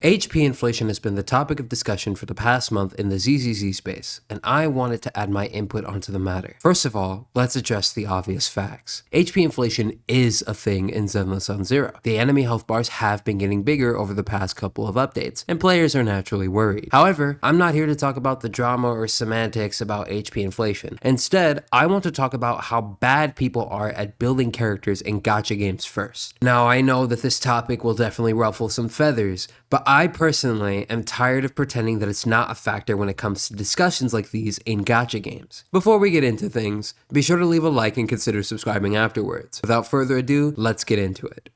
HP inflation has been the topic of discussion for the past month in the ZZZ space, and I wanted to add my input onto the matter. First of all, let's address the obvious facts. HP inflation is a thing in Zenless Zone Zero. The enemy health bars have been getting bigger over the past couple of updates, and players are naturally worried. However, I'm not here to talk about the drama or semantics about HP inflation. Instead, I want to talk about how bad people are at building characters in gacha games first. Now, I know that this topic will definitely ruffle some feathers, but I personally am tired of pretending that it's not a factor when it comes to discussions like these in gacha games. Before we get into things, be sure to leave a like and consider subscribing afterwards. Without further ado, let's get into it.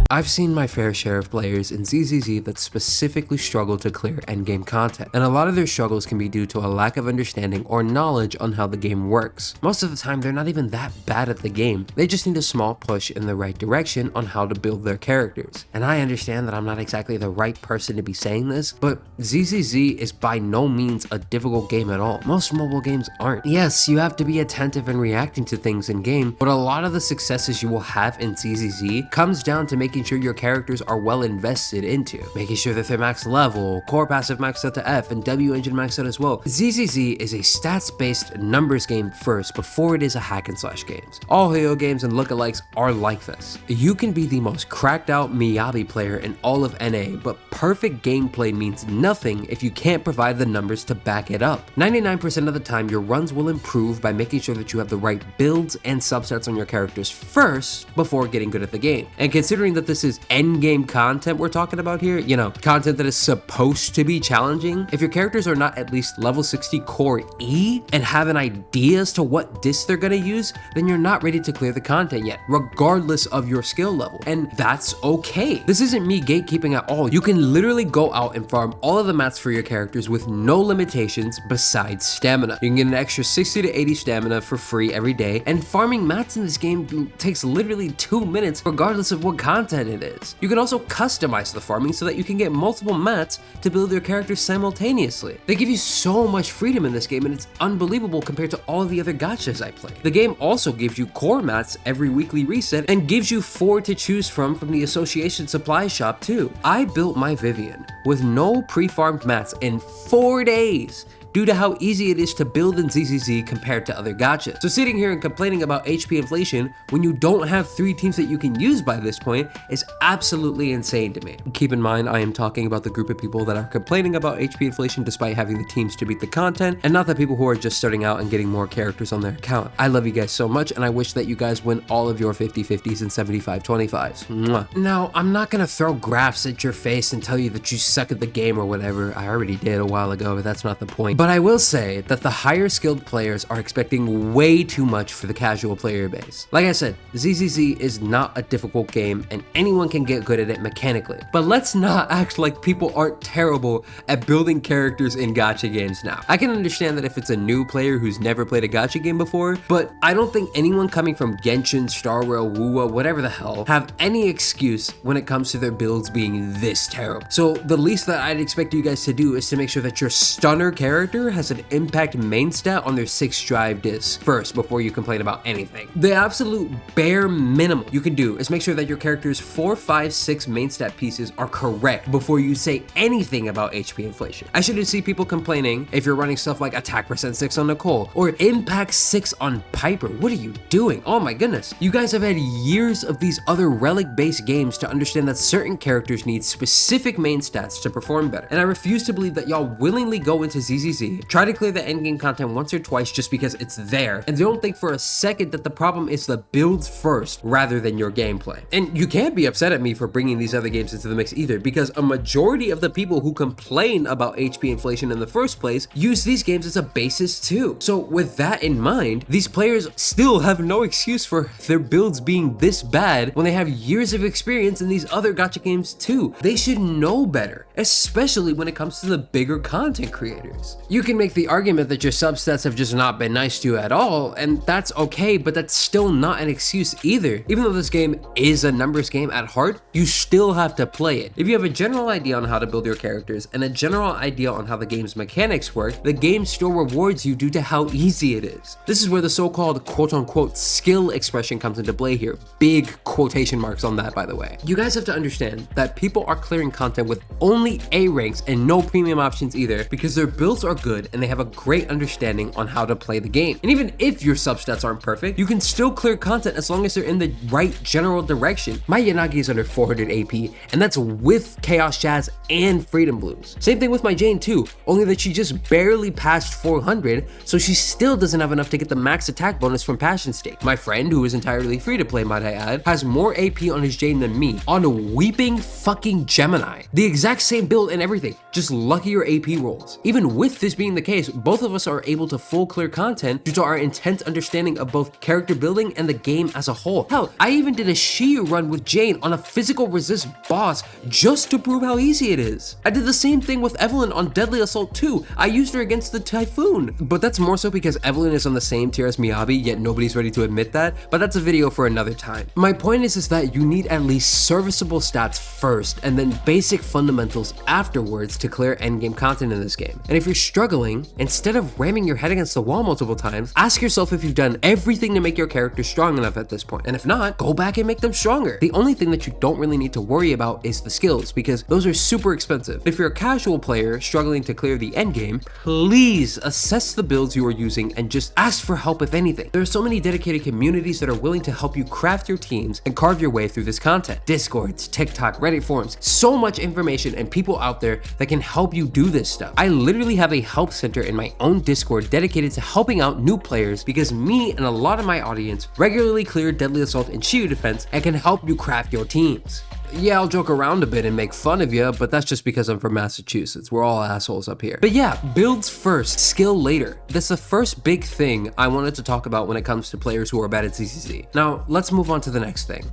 I've seen my fair share of players in ZZZ that specifically struggle to clear endgame content, and a lot of their struggles can be due to a lack of understanding or knowledge on how the game works. Most of the time, they're not even that bad at the game, they just need a small push in the right direction on how to build their characters. And I understand that I'm not exactly the right person to be saying this, but ZZZ is by no means a difficult game at all. Most mobile games aren't. Yes, you have to be attentive and reacting to things in game, but a lot of the successes you will have in ZZZ comes down to making sure your characters are well invested into, making sure that they're max level, core passive maxed out to F, and W engine maxed out as well. ZZZ is a stats-based numbers game first before it is a hack and slash games. All Halo games and lookalikes are like this. You can be the most cracked out Miyabi player in all of NA, but perfect gameplay means nothing if you can't provide the numbers to back it up. 99% of the time, your runs will improve by making sure that you have the right builds and subsets on your characters first before getting good at the game. And considering that this is endgame content we're talking about here, content that is supposed to be challenging, if your characters are not at least level 60 core E and have an idea as to what disc they're gonna use, then you're not ready to clear the content yet, regardless of your skill level. And that's okay. This isn't me gatekeeping at all. You can literally go out and farm all of the mats for your characters with no limitations besides stamina. You can get an extra 60 to 80 stamina for free every day, and farming mats in this game takes literally 2 minutes regardless of what content it is. You can also customize the farming so that you can get multiple mats to build your characters simultaneously. They give you so much freedom in this game, and it's unbelievable compared to all the other gachas I play. The game also gives you core mats every weekly reset and gives you 4 to choose from the Association supply shop too. I built my Vivian with no pre-farmed mats in 4 days due to how easy it is to build in ZZZ compared to other gachas. So sitting here and complaining about HP inflation when you don't have 3 teams that you can use by this point is absolutely insane to me. Keep in mind, I am talking about the group of people that are complaining about HP inflation despite having the teams to beat the content, and not the people who are just starting out and getting more characters on their account. I love you guys so much, and I wish that you guys win all of your 50-50s and 75-25s. Mwah. Now, I'm not gonna throw graphs at your face and tell you that you suck at the game or whatever. I already did a while ago, but that's not the point. But I will say that the higher skilled players are expecting way too much for the casual player base. Like I said, ZZZ is not a difficult game and anyone can get good at it mechanically. But let's not act like people aren't terrible at building characters in gacha games now. I can understand that if it's a new player who's never played a gacha game before, but I don't think anyone coming from Genshin, Star Rail, Wuwa, whatever the hell, have any excuse when it comes to their builds being this terrible. So the least that I'd expect you guys to do is to make sure that your stunner character has an impact main stat on their 6 drive discs first before you complain about anything. The absolute bare minimum you can do is make sure that your character's 4, 5, 6 main stat pieces are correct before you say anything about HP inflation. I shouldn't see people complaining if you're running stuff like attack percent 6 on Nicole or impact 6 on Piper. What are you doing? Oh my goodness. You guys have had years of these other relic based games to understand that certain characters need specific main stats to perform better. And I refuse to believe that y'all willingly go into ZZZ, try to clear the endgame content once or twice just because it's there, and don't think for a second that the problem is the builds first rather than your gameplay. And you can't be upset at me for bringing these other games into the mix either, because a majority of the people who complain about HP inflation in the first place use these games as a basis too. So with that in mind, these players still have no excuse for their builds being this bad when they have years of experience in these other gacha games too. They should know better, especially when it comes to the bigger content creators. You can make the argument that your substats have just not been nice to you at all, and that's okay, but that's still not an excuse either. Even though this game is a numbers game at heart, you still have to play it. If you have a general idea on how to build your characters and a general idea on how the game's mechanics work, the game still rewards you due to how easy it is. This is where the so-called quote-unquote skill expression comes into play here. Big quotation marks on that, by the way. You guys have to understand that people are clearing content with only A ranks and no premium options either because their builds are good and they have a great understanding on how to play the game. And even if your substats aren't perfect, you can still clear content as long as they're in the right general direction. My Yanagi is under 400 AP, and that's with Chaos Jazz and Freedom Blues. Same thing with my Jane too, only that she just barely passed 400, so she still doesn't have enough to get the max attack bonus from Passion Stake. My friend, who is entirely free to play, might I add, has more AP on his Jane than me on Weeping fucking Gemini. The exact same build and everything, just luckier AP rolls. Even with this being the case, both of us are able to full clear content due to our intense understanding of both character building and the game as a whole. Hell, I even did a Shiyu run with Jane on a physical resist boss just to prove how easy it is. I did the same thing with Evelyn on Deadly Assault 2. I used her against the Typhoon, but that's more so because Evelyn is on the same tier as Miyabi, yet nobody's ready to admit that, but that's a video for another time. My point is that you need at least serviceable stats first and then basic fundamentals afterwards to clear endgame content in this game. And if you're struggling, instead of ramming your head against the wall multiple times, ask yourself if you've done everything to make your character strong enough at this point. And if not, go back and make them stronger. The only thing that you don't really need to worry about is the skills, because those are super expensive. If you're a casual player struggling to clear the endgame, please assess the builds you are using and just ask for help if anything. There are so many dedicated communities that are willing to help you craft your teams and carve your way through this content. Discords, TikTok, Reddit forums, so much information and people out there that can help you do this stuff. I literally have a help center in my own Discord dedicated to helping out new players because me and a lot of my audience regularly clear Deadly Assault and Shiyu defense and can help you craft your teams. Yeah, I'll joke around a bit and make fun of you, but that's just because I'm from Massachusetts. We're all assholes up here. But yeah, builds first, skill later. That's the first big thing I wanted to talk about when it comes to players who are bad at ZZZ. Now, let's move on to the next thing.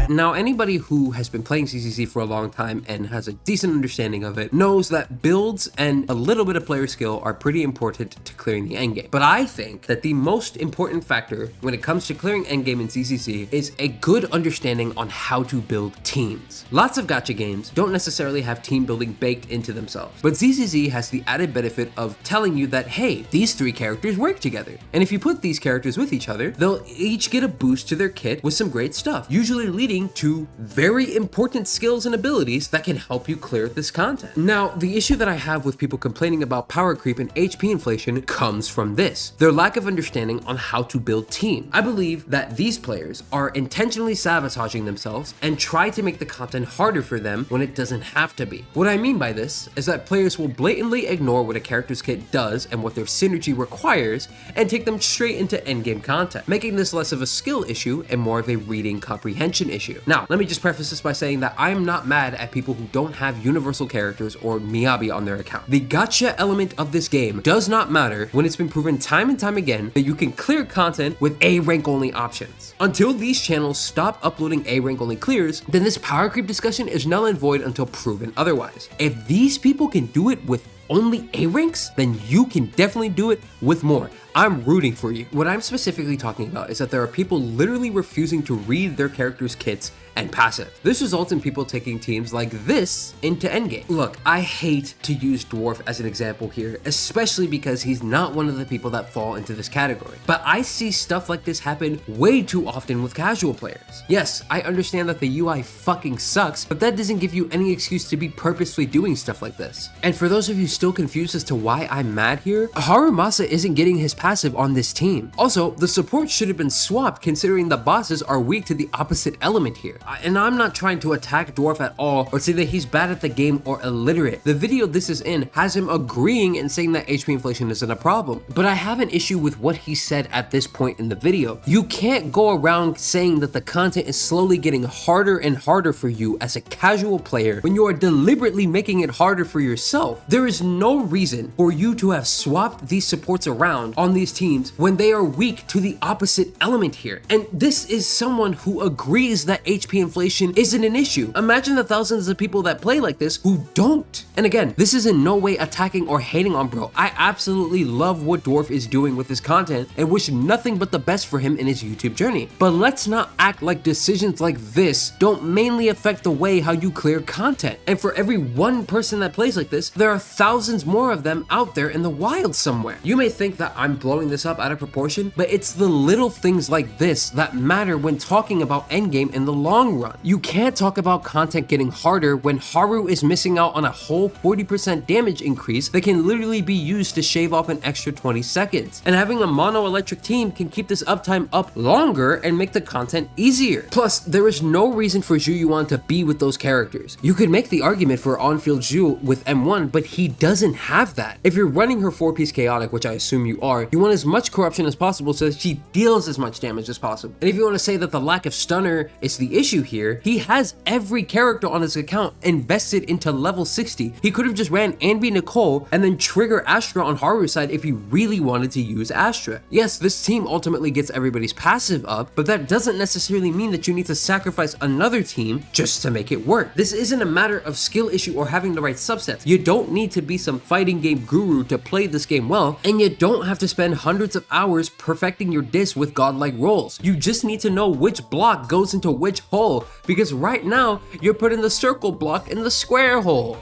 Now, anybody who has been playing ZZZ for a long time and has a decent understanding of it knows that builds and a little bit of player skill are pretty important to clearing the endgame. But I think that the most important factor when it comes to clearing endgame in ZZZ is a good understanding on how to build teams. Lots of gacha games don't necessarily have team building baked into themselves, but ZZZ has the added benefit of telling you that, hey, these three characters work together. And if you put these characters with each other, they'll each get a boost to their kit with some great stuff, usually leading to very important skills and abilities that can help you clear this content. Now, the issue that I have with people complaining about power creep and HP inflation comes from this: their lack of understanding on how to build teams. I believe that these players are intentionally sabotaging themselves and try to make the content harder for them when it doesn't have to be. What I mean by this is that players will blatantly ignore what a character's kit does and what their synergy requires and take them straight into endgame content, making this less of a skill issue and more of a reading comprehension issue. Now, let me just preface this by saying that I am not mad at people who don't have universal characters or Miyabi on their account. The gacha element of this game does not matter when it's been proven time and time again that you can clear content with A rank only options. Until these channels stop uploading A rank only clears, then this power creep discussion is null and void until proven otherwise. If these people can do it with only A ranks, then you can definitely do it with more. I'm rooting for you. What I'm specifically talking about is that there are people literally refusing to read their characters' kits and passive. This results in people taking teams like this into endgame. Look, I hate to use Dwarf as an example here, especially because he's not one of the people that fall into this category. But I see stuff like this happen way too often with casual players. Yes, I understand that the UI fucking sucks, but that doesn't give you any excuse to be purposefully doing stuff like this. And for those of you still confused as to why I'm mad here, Harumasa isn't getting his passive on this team. Also, the support should have been swapped considering the bosses are weak to the opposite element here. And I'm not trying to attack Dwarf at all or say that he's bad at the game or illiterate. The video this is in has him agreeing and saying that HP inflation isn't a problem. But I have an issue with what he said at this point in the video. You can't go around saying that the content is slowly getting harder and harder for you as a casual player when you are deliberately making it harder for yourself. There is no reason for you to have swapped these supports around on these teams when they are weak to the opposite element here. And this is someone who agrees that HP HP inflation isn't an issue. Imagine the thousands of people that play like this who don't. And again, this is in no way attacking or hating on bro. I absolutely love what Dwarf is doing with his content and wish nothing but the best for him in his YouTube journey. But let's not act like decisions like this don't mainly affect the way how you clear content. And for every one person that plays like this, there are thousands more of them out there in the wild somewhere. You may think that I'm blowing this up out of proportion, but it's the little things like this that matter when talking about endgame in the long run. You can't talk about content getting harder when Haru is missing out on a whole 40% damage increase that can literally be used to shave off an extra 20 seconds. And having a mono electric team can keep this uptime up longer and make the content easier. Plus, there is no reason for Zhu Yuan to be with those characters. You could make the argument for on-field Zhu with M1, but he doesn't have that. If you're running her 4-piece chaotic, which I assume you are, you want as much corruption as possible so that she deals as much damage as possible. And if you want to say that the lack of stunner is the issue here, he has every character on his account invested into level 60. He could have just ran Anby Nicole and then trigger Astra on Haru's side if he really wanted to use Astra. Yes, this team ultimately gets everybody's passive up, but that doesn't necessarily mean that you need to sacrifice another team just to make it work. This isn't a matter of skill issue or having the right subsets. You don't need to be some fighting game guru to play this game well, and you don't have to spend hundreds of hours perfecting your diss with godlike rolls. You just need to know which block goes into which hole, because right now you're putting the circle block in the square hole.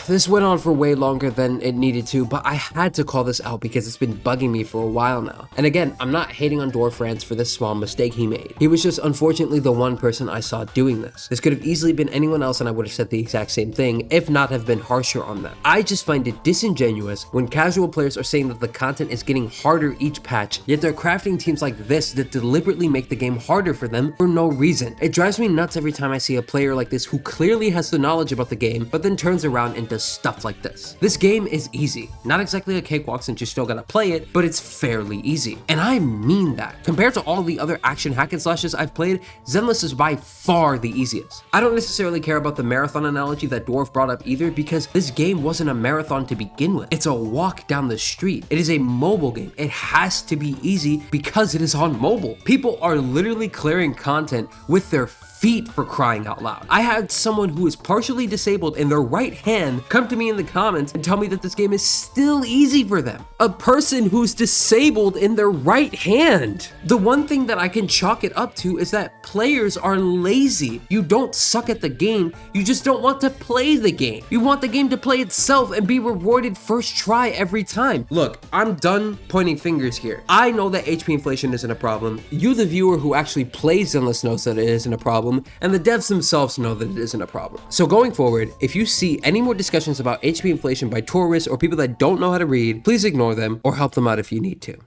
This went on for way longer than it needed to, but I had to call this out because it's been bugging me for a while now. And again, I'm not hating on Dwarf Rants for this small mistake he made. He was just unfortunately the one person I saw doing this. This could have easily been anyone else and I would have said the exact same thing, if not have been harsher on them. I just find it disingenuous when casual players are saying that the content is getting harder each patch, yet they're crafting teams like this that deliberately make the game harder for them for no reason. It drives me nuts every time I see a player like this who clearly has the knowledge about the game, but then turns around and does stuff like this. This game is easy. Not exactly a cakewalk since you still gotta play it, but it's fairly easy. And I mean that. Compared to all the other action hack and slashes I've played, Zenless is by far the easiest. I don't necessarily care about the marathon analogy that Dwarf brought up either, because this game wasn't a marathon to begin with. It's a walk down the street. It is a mobile game. It has to be easy because it is on mobile. People are literally clearing content with their feet, for crying out loud. I had someone who is partially disabled in their right hand come to me in the comments and tell me that this game is still easy for them. A person who's disabled in their right hand. The one thing that I can chalk it up to is that players are lazy. You don't suck at the game, you just don't want to play the game. You want the game to play itself and be rewarded first try every time. Look, I'm done pointing fingers here. I know that HP inflation isn't a problem. You, the viewer who actually plays Zenless, knows that it isn't a problem, and the devs themselves know that it isn't a problem. So going forward, if you see any more discussions about HP inflation by tourists or people that don't know how to read, please ignore them or help them out if you need to.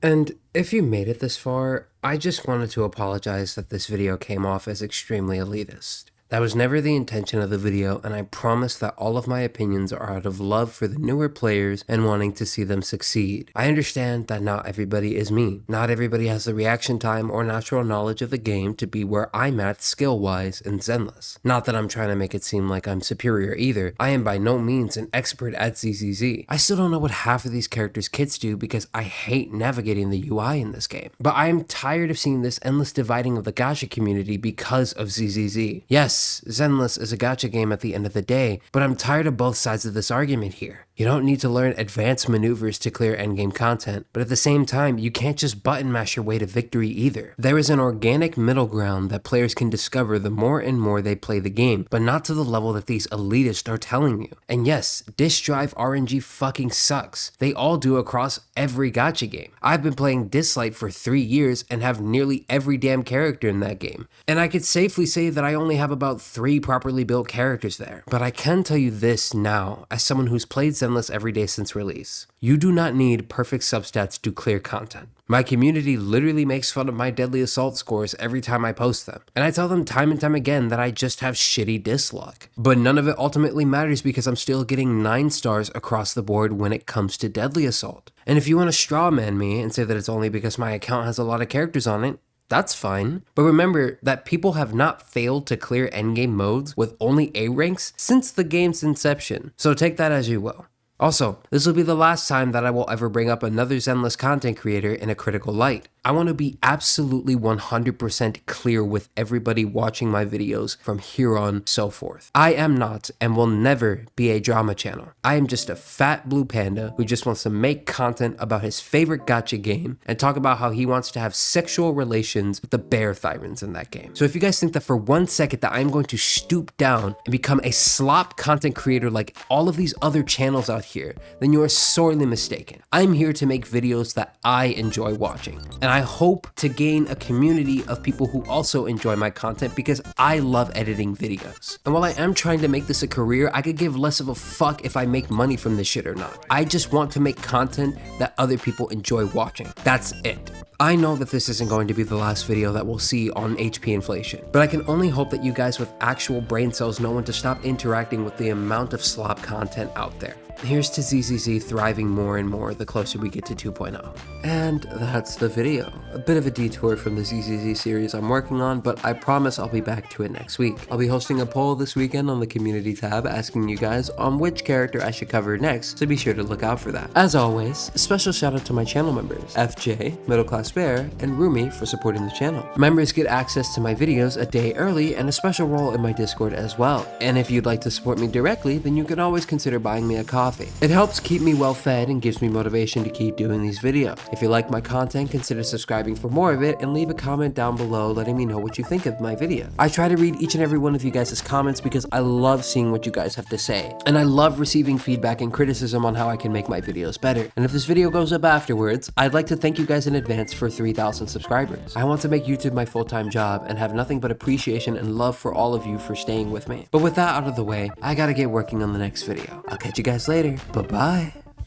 And if you made it this far, I just wanted to apologize that this video came off as extremely elitist. That was never the intention of the video, and I promise that all of my opinions are out of love for the newer players and wanting to see them succeed. I understand that not everybody is me. Not everybody has the reaction time or natural knowledge of the game to be where I'm at skill-wise in Zenless. Not that I'm trying to make it seem like I'm superior either. I am by no means an expert at ZZZ. I still don't know what half of these characters' kits do because I hate navigating the UI in this game. But I am tired of seeing this endless dividing of the gacha community because of ZZZ. Yes, Zenless is a gacha game at the end of the day, but I'm tired of both sides of this argument here. You don't need to learn advanced maneuvers to clear endgame content, but at the same time, you can't just button mash your way to victory either. There is an organic middle ground that players can discover the more and more they play the game, but not to the level that these elitists are telling you. And yes, disk drive RNG fucking sucks. They all do across every gacha game. I've been playing Dislight for 3 years and have nearly every damn character in that game. And I could safely say that I only have about 3 properly built characters there. But I can tell you this now, as someone who's played Zenless every day since release. You do not need perfect substats to clear content. My community literally makes fun of my Deadly Assault scores every time I post them, and I tell them time and time again that I just have shitty disc luck. But none of it ultimately matters because I'm still getting 9 stars across the board when it comes to Deadly Assault. And if you want to straw man me and say that it's only because my account has a lot of characters on it, that's fine. But remember that people have not failed to clear endgame modes with only A ranks since the game's inception, so take that as you will. Also, this will be the last time that I will ever bring up another Zenless content creator in a critical light. I want to be absolutely 100% clear with everybody watching my videos from here on so forth. I am not and will never be a drama channel. I am just a fat blue panda who just wants to make content about his favorite gacha game and talk about how he wants to have sexual relations with the bear thyrans in that game. So if you guys think that for 1 second that I'm going to stoop down and become a slop content creator like all of these other channels out here, then you are sorely mistaken. I'm here to make videos that I enjoy watching, and I hope to gain a community of people who also enjoy my content because I love editing videos. And while I am trying to make this a career, I could give less of a fuck if I make money from this shit or not. I just want to make content that other people enjoy watching. That's it. I know that this isn't going to be the last video that we'll see on HP inflation, but I can only hope that you guys with actual brain cells know when to stop interacting with the amount of slop content out there. Here's to ZZZ thriving more and more the closer we get to 2.0. And that's the video. A bit of a detour from the ZZZ series I'm working on, but I promise I'll be back to it next week. I'll be hosting a poll this weekend on the community tab asking you guys on which character I should cover next, so be sure to look out for that. As always, a special shout out to my channel members, FJ, Middle Class Bear, and Rumi for supporting the channel. Members get access to my videos a day early and a special role in my Discord as well. And if you'd like to support me directly, then you can always consider buying me a coffee. It helps keep me well fed and gives me motivation to keep doing these videos. If you like my content, consider subscribing for more of it and leave a comment down below letting me know what you think of my video. I try to read each and every one of you guys' comments because I love seeing what you guys have to say. And I love receiving feedback and criticism on how I can make my videos better. And if this video goes up afterwards, I'd like to thank you guys in advance for 3,000 subscribers. I want to make YouTube my full-time job and have nothing but appreciation and love for all of you for staying with me. But with that out of the way, I gotta get working on the next video. I'll catch you guys later. Bye-bye.